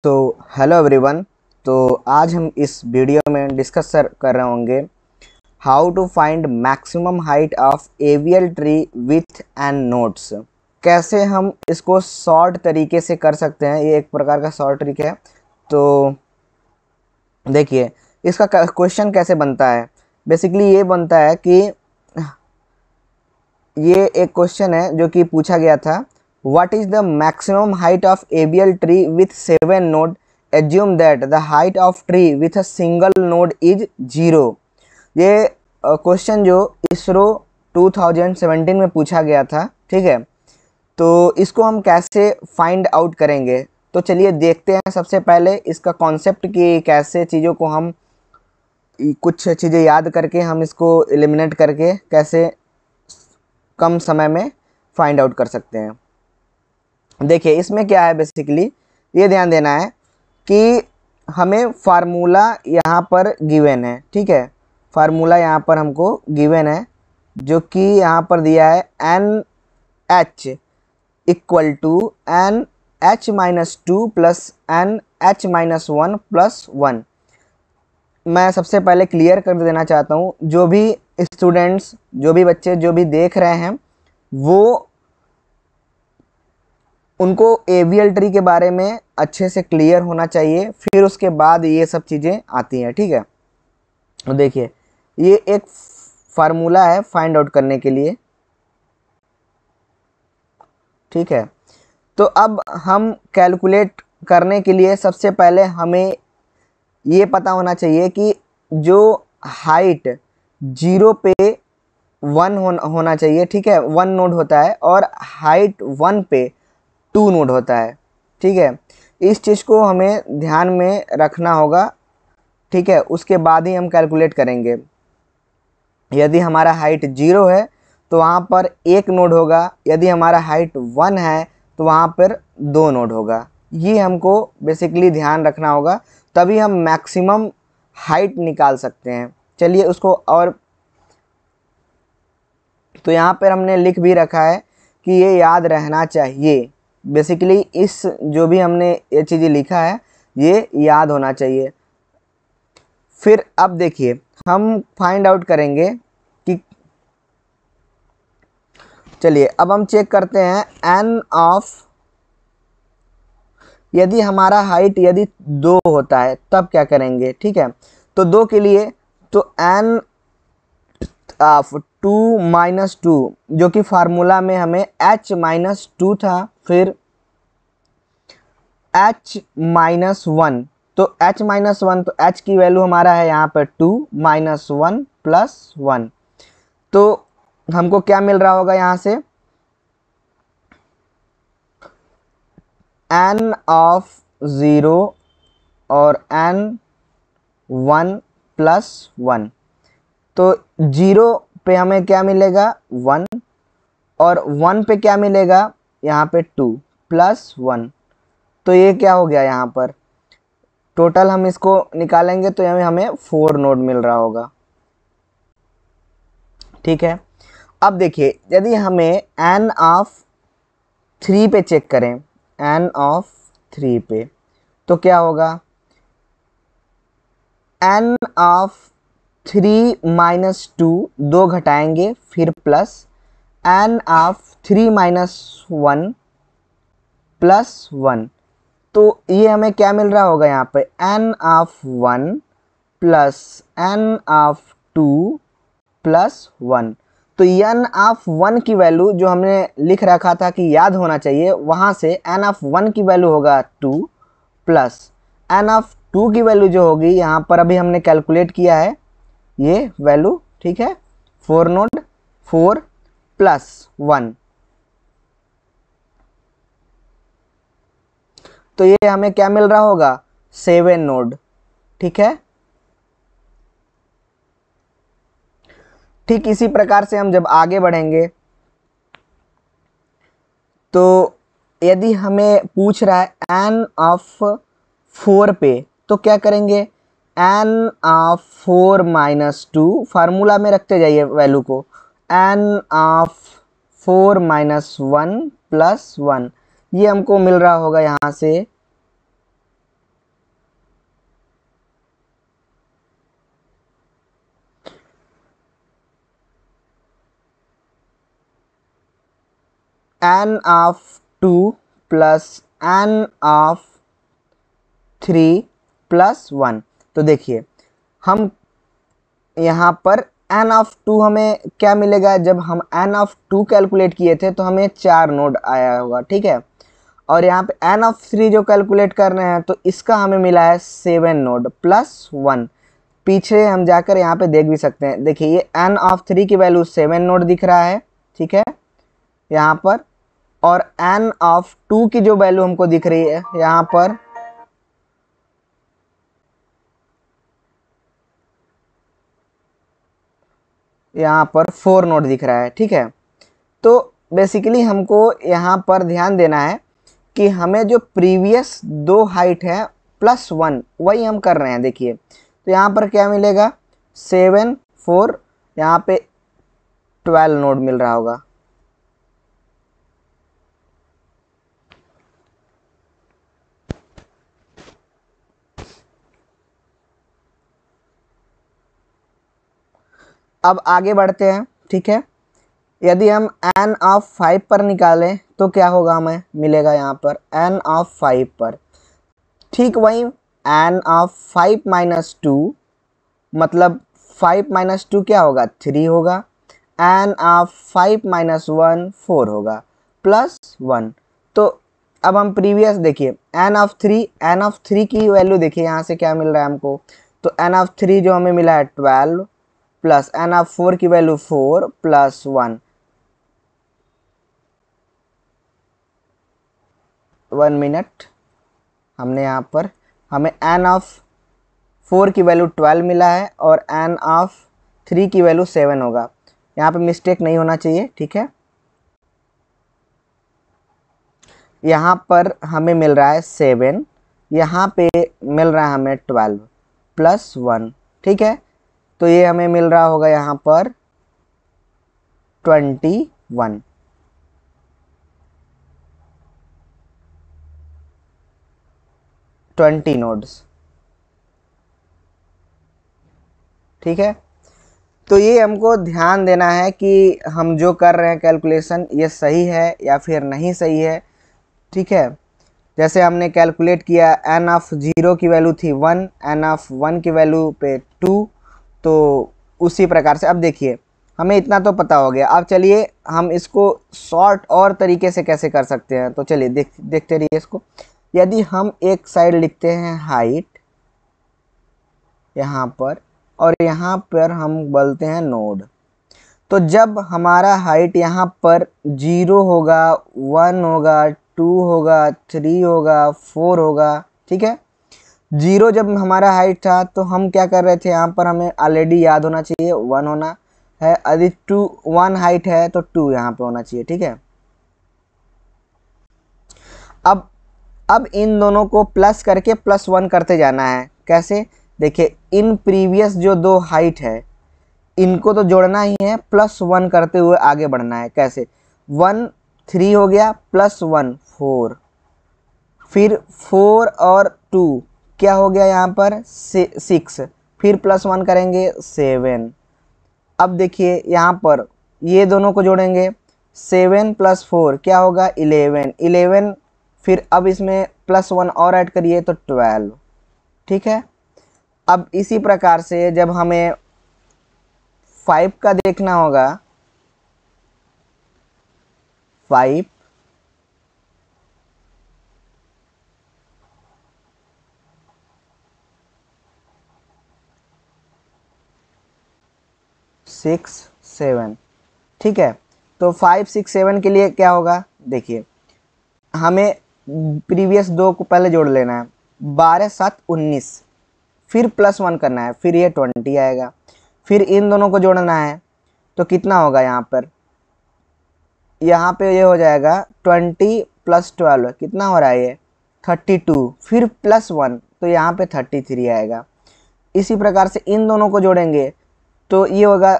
तो hello everyone. तो आज हम इस वीडियो में डिस्कस कर रहे होंगे how to find maximum height of AVL tree with n nodes. कैसे हम इसको शॉर्ट तरीके से कर सकते हैं, ये एक प्रकार का शॉर्ट ट्रिक है। तो देखिए इसका क्वेश्चन कैसे बनता है। बेसिकली ये बनता है कि ये एक क्वेश्चन है जो कि पूछा गया था, what is the maximum height of AVL tree with 7 node, assume that the height of tree with a single node is 0। ये क्वेश्चन जो इसरो 2017 में पूछा गया था, ठीक है। तो इसको हम कैसे फाइंड आउट करेंगे, तो चलिए देखते हैं। सबसे पहले इसका कॉन्सेप्ट कि कैसे चीज़ों को हम कुछ चीज़ें याद करके हम इसको एलिमिनेट करके कैसे कम समय में फाइंड आउट कर सकते हैं। देखिए इसमें क्या है, बेसिकली ये ध्यान देना है कि हमें फार्मूला यहाँ पर गिवन है, ठीक है। फार्मूला यहाँ पर हमको गिवन है जो कि यहाँ पर दिया है N H equal to N H minus 2 plus N H minus 1 plus 1। मैं सबसे पहले क्लियर कर देना चाहता हूँ, जो भी स्टूडेंट्स, जो भी बच्चे जो भी देख रहे हैं, वो उनको एवियल ट्री के बारे में अच्छे से क्लियर होना चाहिए, फिर उसके बाद ये सब चीज़ें आती हैं, ठीक है। तो देखिए ये एक फार्मूला है फाइंड आउट करने के लिए, ठीक है। तो अब हम कैलकुलेट करने के लिए सबसे पहले हमें ये पता होना चाहिए कि जो हाइट 0 पे 1 होना चाहिए, ठीक है। 1 नोड होता है और हाइट 1 पे 2 नोड होता है, ठीक है। इस चीज़ को हमें ध्यान में रखना होगा, ठीक है। उसके बाद ही हम कैलकुलेट करेंगे। यदि हमारा हाइट 0 है तो वहाँ पर 1 नोड होगा, यदि हमारा हाइट 1 है तो वहाँ पर 2 नोड होगा। ये हमको बेसिकली ध्यान रखना होगा, तभी हम मैक्सिमम हाइट निकाल सकते हैं। चलिए उसको, और तो यहाँ पर हमने लिख भी रखा है कि ये याद रहना चाहिए। बेसिकली इस जो भी हमने ये चीज़ें लिखा है ये याद होना चाहिए। फिर अब देखिए हम फाइंड आउट करेंगे कि, चलिए अब हम चेक करते हैं एन ऑफ, यदि हमारा हाइट यदि 2 होता है तब क्या करेंगे, ठीक है। तो 2 के लिए तो एन ऑफ 2 माइनस 2, जो कि फार्मूला में हमें h माइनस 2 था, फिर h माइनस 1, तो h माइनस 1, तो h की वैल्यू हमारा है यहाँ पर 2 माइनस 1 प्लस 1। तो हमको क्या मिल रहा होगा यहाँ से, n ऑफ 0 और n 1 प्लस 1। तो 0 पे हमें क्या मिलेगा 1, और 1 पे क्या मिलेगा यहाँ पे 2 प्लस 1। तो ये क्या हो गया, यहाँ पर टोटल हम इसको निकालेंगे तो हमें 4 नोड मिल रहा होगा, ठीक है। अब देखिए यदि हमें n ऑफ 3 पे चेक करें, n ऑफ 3 पे तो क्या होगा, n ऑफ 3 माइनस 2, 2 घटाएंगे फिर plus n of 3 minus 1 plus 1। तो ये हमें क्या मिल रहा होगा यहाँ पे, n of 1 plus n of 2 plus 1। तो n ऑफ 1 की वैल्यू जो हमने लिख रखा था कि याद होना चाहिए, वहाँ से n ऑफ 1 की वैल्यू होगा 2 प्लस n ऑफ 2 की वैल्यू जो होगी यहाँ पर अभी हमने कैलकुलेट किया है ये वैल्यू, ठीक है। 4 नोड 4 प्लस 1, तो ये हमें क्या मिल रहा होगा 7 नोड, ठीक है। ठीक इसी प्रकार से हम जब आगे बढ़ेंगे तो यदि हमें पूछ रहा है n ऑफ 4 पे तो क्या करेंगे, n ऑफ 4 माइनस 2, फार्मूला में रखते जाइए वैल्यू को, n ऑफ 4 माइनस 1 प्लस 1। ये हमको मिल रहा होगा यहाँ से n of 2 plus n of 3 plus 1। तो देखिए हम यहाँ पर n ऑफ 2 हमें क्या मिलेगा, जब हम n ऑफ 2 कैलकुलेट किए थे तो हमें 4 नोड आया होगा, ठीक है। और यहाँ पे n ऑफ 3 जो कैलकुलेट कर रहे हैं तो इसका हमें मिला है 7 नोड प्लस 1। पीछे हम जाकर यहाँ पे देख भी सकते हैं, देखिए ये n ऑफ 3 की वैल्यू 7 नोड दिख रहा है, ठीक है यहाँ पर। और n ऑफ 2 की जो वैल्यू हमको दिख रही है यहाँ पर यहाँ पर 4 नोड दिख रहा है, ठीक है। तो बेसिकली हमको यहाँ पर ध्यान देना है कि हमें जो प्रीवियस दो हाइट है प्लस 1 वही हम कर रहे हैं। देखिए तो यहाँ पर क्या मिलेगा 7 4, यहाँ पे 12 नोड मिल रहा होगा। अब आगे बढ़ते हैं, ठीक है। यदि हम n ऑफ 5 पर निकालें तो क्या होगा, हमें मिलेगा यहाँ पर n ऑफ 5 पर, ठीक वही n ऑफ 5 माइनस 2, मतलब 5 माइनस 2 क्या होगा 3 होगा। n ऑफ 5 माइनस 1 4 होगा प्लस 1। तो अब हम प्रीवियस देखिए n ऑफ 3 की वैल्यू देखिए यहाँ से क्या मिल रहा है हमको, तो n ऑफ 3 जो हमें मिला है 12 प्लस n ऑफ 4 की वैल्यू 4 प्लस 1। 1 मिनट, हमने यहाँ पर हमें n ऑफ 4 की वैल्यू 12 मिला है और n ऑफ 3 की वैल्यू 7 होगा। यहाँ पे मिस्टेक नहीं होना चाहिए, ठीक है। यहाँ पर हमें मिल रहा है 7, यहाँ पे मिल रहा है हमें 12 प्लस 1, ठीक है। तो ये हमें मिल रहा होगा यहाँ पर 21 20 नोड्स, ठीक है। तो ये हमको ध्यान देना है कि हम जो कर रहे हैं कैलकुलेशन ये सही है या फिर नहीं सही है, ठीक है। जैसे हमने कैलकुलेट किया n ऑफ 0 की वैल्यू थी 1, n ऑफ 1 की वैल्यू पे 2, तो उसी प्रकार से अब देखिए हमें इतना तो पता हो गया। अब चलिए हम इसको शॉर्ट और तरीके से कैसे कर सकते हैं, तो चलिए देखते रहिए इसको। यदि हम एक साइड लिखते हैं हाइट यहाँ पर और यहाँ पर हम बोलते हैं नोड, तो जब हमारा हाइट यहाँ पर 0 होगा 1 होगा 2 होगा 3 होगा 4 होगा, ठीक है। 0 जब हमारा हाइट था तो हम क्या कर रहे थे, यहाँ पर हमें ऑलरेडी याद होना चाहिए 1 होना है, यदि 1 हाइट है तो 2 यहाँ पे होना चाहिए, ठीक है। अब इन दोनों को प्लस करके प्लस 1 करते जाना है। कैसे, देखिए इन प्रीवियस जो दो हाइट है इनको तो जोड़ना ही है, प्लस 1 करते हुए आगे बढ़ना है। कैसे, 1 3 हो गया प्लस 1 4, फिर 4 और 2 क्या हो गया यहाँ पर 6, फिर प्लस 1 करेंगे 7। अब देखिए यहाँ पर ये दोनों को जोड़ेंगे 7 प्लस 4 क्या होगा 11, फिर अब इसमें प्लस 1 और ऐड करिए तो 12, ठीक है। अब इसी प्रकार से जब हमें 5 का देखना होगा, 5 6 7, ठीक है। तो 5 6 7 के लिए क्या होगा, देखिए हमें प्रीवियस दो को पहले जोड़ लेना है, 12 7 19, फिर प्लस 1 करना है, फिर ये 20 आएगा, फिर इन दोनों को जोड़ना है तो कितना होगा यहाँ पे ये हो जाएगा 20 प्लस 12 कितना हो रहा है ये 32, फिर प्लस 1 तो यहाँ पे 33 आएगा। इसी प्रकार से इन दोनों को जोड़ेंगे तो ये होगा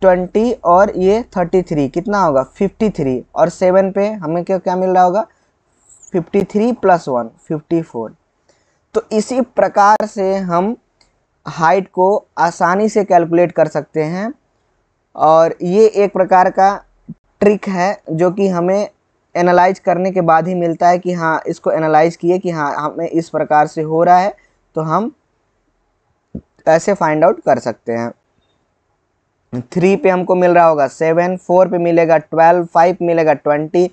20 और ये 33 कितना होगा 53, और 7 पे हमें क्या मिल रहा होगा 53 प्लस 1 54। तो इसी प्रकार से हम हाइट को आसानी से कैलकुलेट कर सकते हैं, और ये एक प्रकार का ट्रिक है जो कि हमें एनालाइज करने के बाद ही मिलता है कि हाँ इसको एनालाइज किए कि हाँ हमें इस प्रकार से हो रहा है, तो हम ऐसे फाइंड आउट कर सकते हैं। 3 पे हमको मिल रहा होगा 7, 4 पे मिलेगा 12, 5 मिलेगा 20,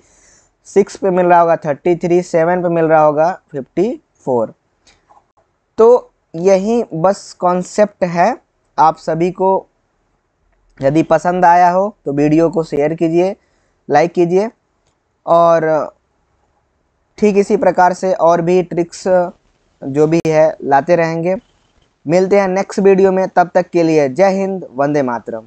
6 पे मिल रहा होगा 33, 7 पे मिल रहा होगा 54। तो यही बस कॉन्सेप्ट है। आप सभी को यदि पसंद आया हो तो वीडियो को शेयर कीजिए, लाइक कीजिए, और ठीक इसी प्रकार से और भी ट्रिक्स जो भी है लाते रहेंगे। मिलते हैं नेक्स्ट वीडियो में, तब तक के लिए जय हिंद, वंदे मातरम।